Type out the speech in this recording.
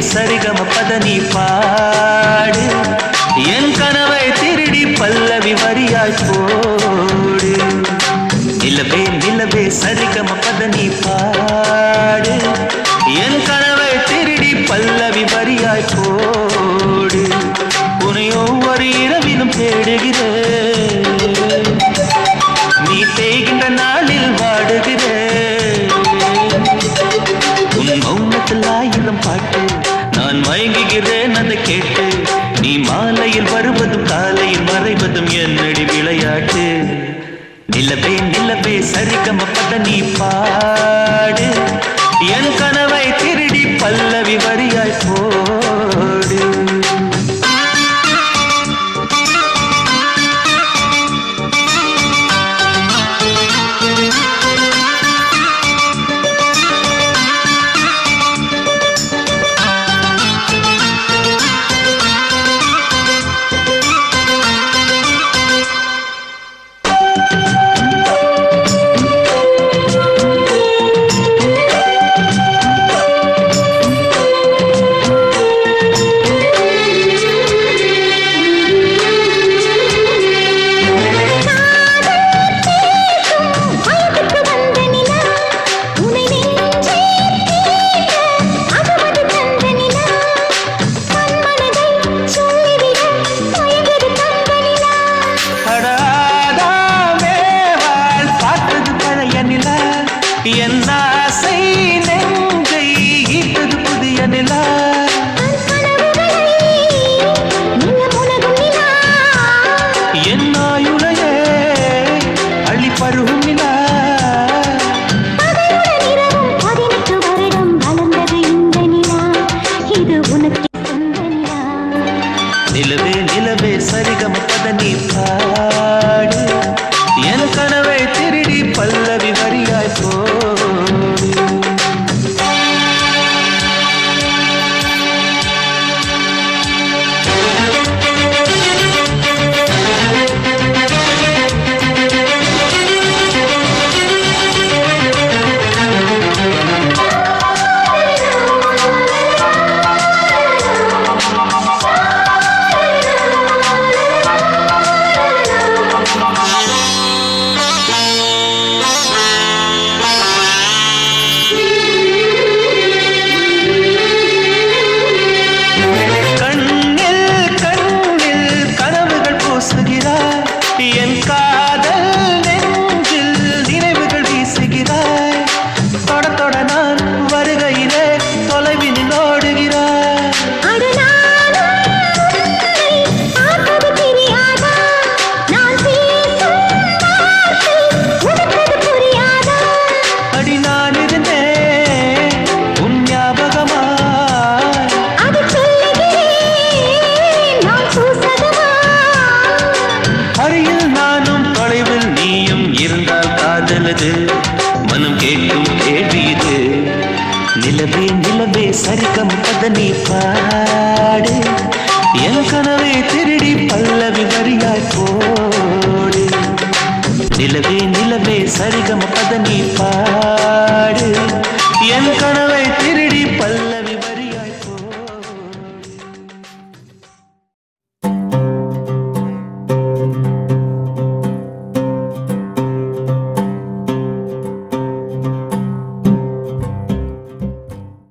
சரிகம பதனி பாடு என் கனவை திருடி பல்லவி வரியாய் போடு நிலவே நிலவே சரிகம பதனி பாடு என் கனவை திருடி பல்லவி வரியாய் போடு உன்னை ஒவ்வொரு இரவிலும் தேடுகிறேன் நீ தேய்கின்ற நாளில் வாடுகிறேன் உன் மௌனத்தில் ஆயிரம் பாட்டு நான் மயங்குகிறேன் அதை கேட்டு நீ மாலையில் வருவதும் காலையில் மறைவதும் என்னடி விளையாட்டு நிலவே நிலவே சரிகம பதனி பாடு என் கனவை திருடி பல்லவி வரியாய் போடு என் ஆசை நெஞ்சை ஈட்டது புதிய நிலா என் ஆயுளையே அள்ளி பருகும் நிலா நிலவே நிலவே சரிகம பதனி பாடு என் கனவை திருடி பல்லவி வரியாய் போடு என் காதல் நெஞ்சில் நினைவுகள் வீசுகிறாய் தொட தொட நான் வருகையிலே தொலைவினில் ஓடுகிறாய் அடி நான் இருந்தேன் உன் ஞாபகமாய் அருகில் நானும் தொலைவில் நீயும் இருந்தால் காதலது மனம் கேட்கும் கேள்வி இது நிலவே நிலவே சரிகம பதனி பாடு என் கனவை திருடி பல்லவி வரியாய் போடு நிலவே நிலவே சரிகம பதனி பாடு என் கனவை திருடி